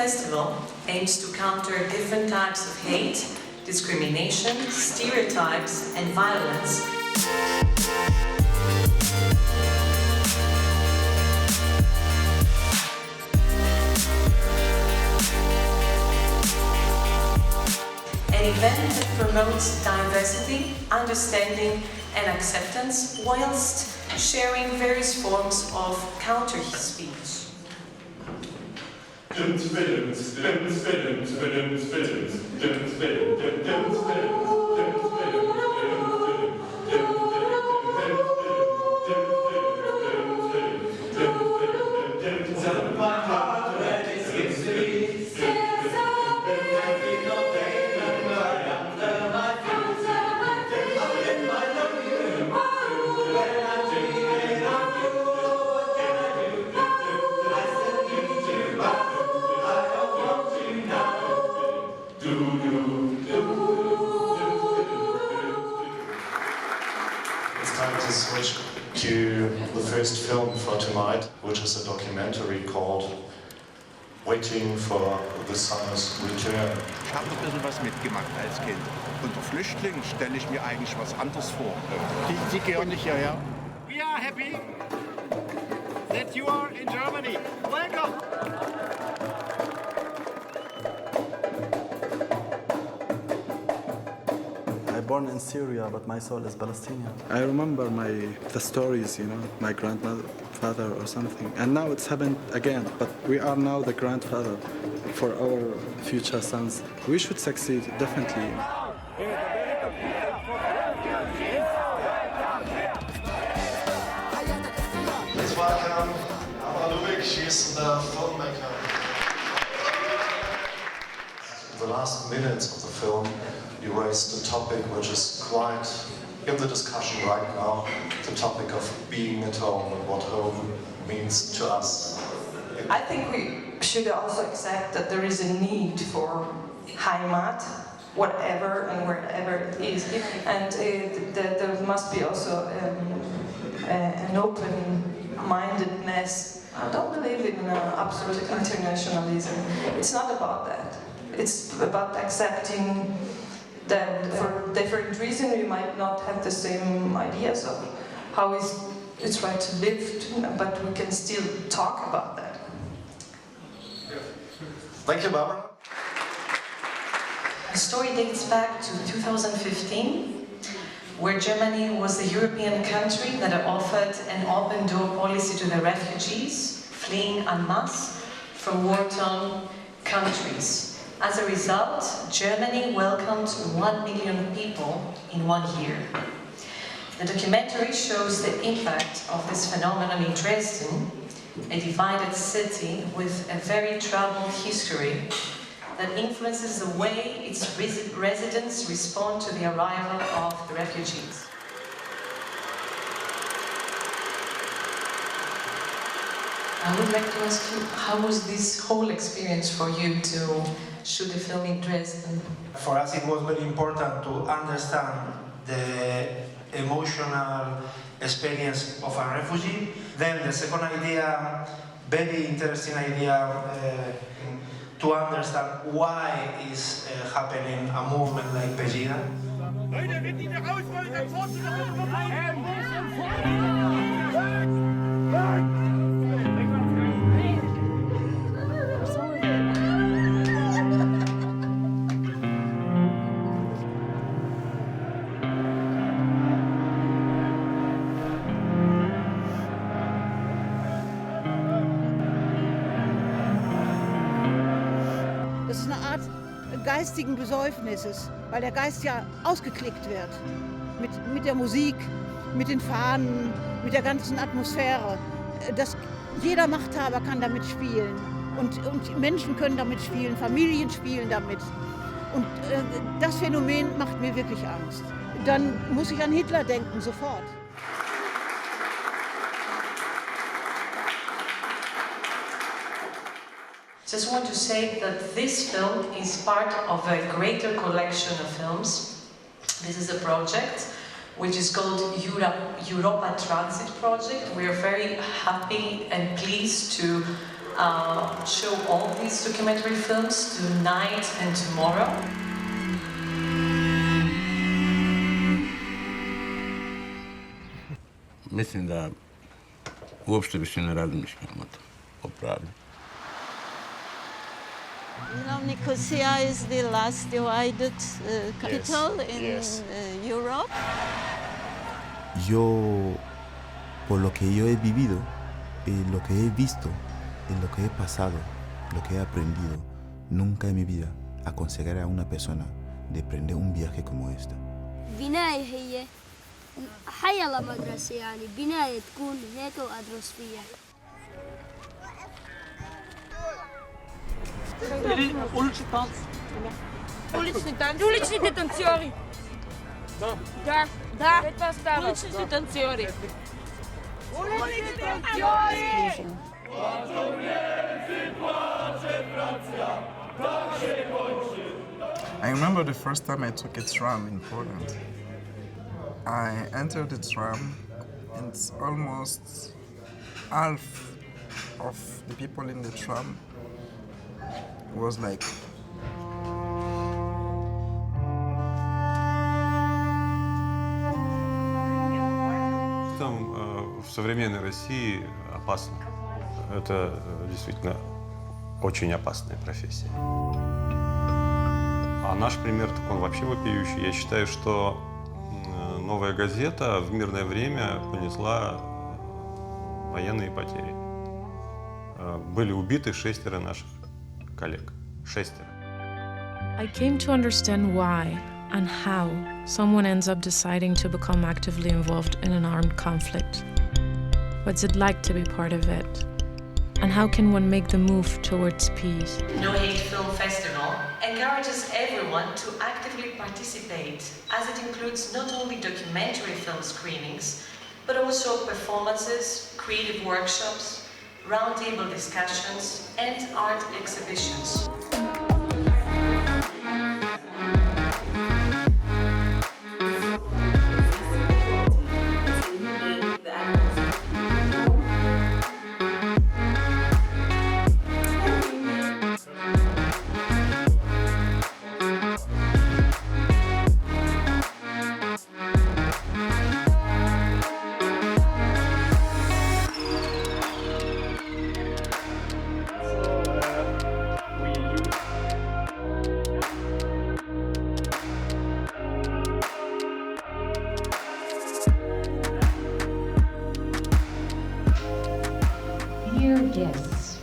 festival aims to counter different types of hate, discrimination, stereotypes, and violence. An event that promotes diversity, understanding, and acceptance whilst sharing various forms of counter-speech. To switch to the first film for tonight, which is a documentary called Waiting for the Sun's Return. Ich habe ein bisschen was mitgemacht als Kind. Unter Flüchtlingen stelle ich mir eigentlich was anderes vor. Die gehören nicht hierher. We are happy that you are in Germany. Welcome! Born in Syria, but my soul is Palestinian. I remember the stories, my grandfather or something. And now it's happened again, but we are now the grandfather for our future sons. We should succeed, definitely. Let's welcome Anna Ludwig, she's the filmmaker. In the last minutes of the film, you raised a topic which is quite in the discussion right now, the topic of being at home and what home means to us. I think we should also accept that there is a need for Heimat, whatever and wherever it is, and there must be also an open-mindedness. I don't believe in absolute internationalism. It's not about that. It's about accepting that for different reasons we might not have the same ideas of how it's right to live, but we can still talk about that. Thank you, Barbara. The story dates back to 2015, where Germany was the European country that offered an open-door policy to the refugees fleeing en masse from war-torn countries. As a result, Germany welcomed 1 million people in 1 year. The documentary shows the impact of this phenomenon in Dresden, a divided city with a very troubled history that influences the way its residents respond to the arrival of the refugees. I would like to ask you, how was this whole experience for you to shoot a film in Dresden? For us it was very important to understand the emotional experience of a refugee. Then the second idea, very interesting idea, to understand why is happening a movement like Pegida. Leute, wenn die da raus wollen, dann fahren sie doch Das ist eine Art geistigen Besäufnisses, weil der Geist ja ausgeklickt wird. Mit der Musik, mit den Fahnen, mit der ganzen Atmosphäre. Jeder Machthaber kann damit spielen. Und Menschen können damit spielen, Familien spielen damit. Und das Phänomen macht mir wirklich Angst. Dann muss ich an Hitler denken, sofort. Just want to say that this film is part of a greater collection of films. This is a project which is called Europa Transit Project. We are very happy and pleased to show all these documentary films tonight and tomorrow. Mislim da uopšte više ne razmišljam o pravu. You know, Nicosia is the last divided capital in Europe. Yo, por lo que yo he vivido, lo que he visto, lo que he pasado, lo que he aprendido, nunca en mi vida aconsejaré a una persona de emprender un viaje como este. بناية هي حيلا مدرسة يعني بناية تكون هيك وأدرس فيها. Ulični detenzioni. Da. Ulični detenzioni. I remember the first time I took a tram in Poland. I entered the tram and almost half of the people in the tram was like В современной России опасно. Это действительно очень опасная профессия. А наш пример, так он вообще вопиющий. Я считаю, что «Новая газета» в мирное время понесла военные потери. Были убиты 6 наших коллег. 6. I came to understand why and how someone ends up deciding to become actively involved in an armed conflict. What's it like to be part of it? And how can one make the move towards peace? No Hate Film Festival encourages everyone to actively participate, as it includes not only documentary film screenings, but also performances, creative workshops, roundtable discussions, and art exhibitions. Dear guests,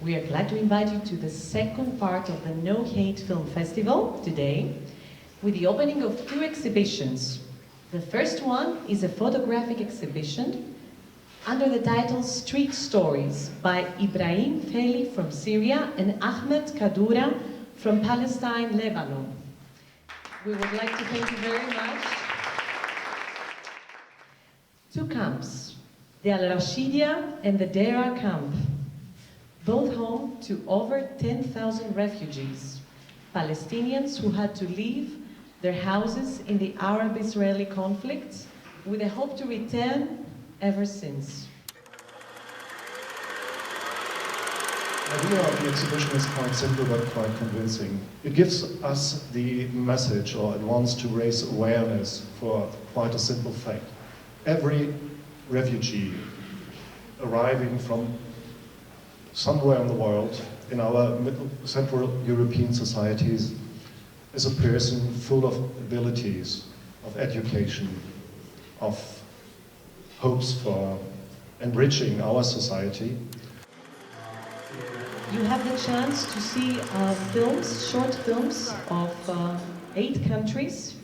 we are glad to invite you to the second part of the No Hate Film Festival today with the opening of 2 exhibitions. The first one is a photographic exhibition under the title Street Stories by Ibrahim Feli from Syria and Ahmed Kadoura from Palestine, Lebanon. We would like to thank you very much. 2 camps, the Al-Rashidia and the Dera camp, both home to over 10,000 refugees, Palestinians who had to leave their houses in the Arab-Israeli conflict with a hope to return ever since. The idea of the exhibition is quite simple but quite convincing. It gives us the message, or it wants to raise awareness for quite a simple fact. Every refugee arriving from somewhere in the world in our Central European societies is a person full of abilities, of education, of hopes for enriching our society. You have the chance to see films, short films of 8 countries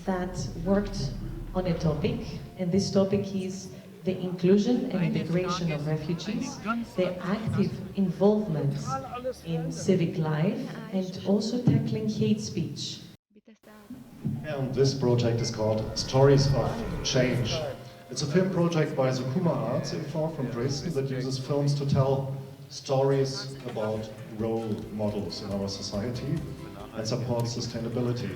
that worked on a topic, and this topic is the inclusion and integration of refugees, their active involvement in civic life, and also tackling hate speech. And this project is called Stories of Change. It's a film project by the Kuma Arts from Dresden that uses films to tell stories about role models in our society and support sustainability.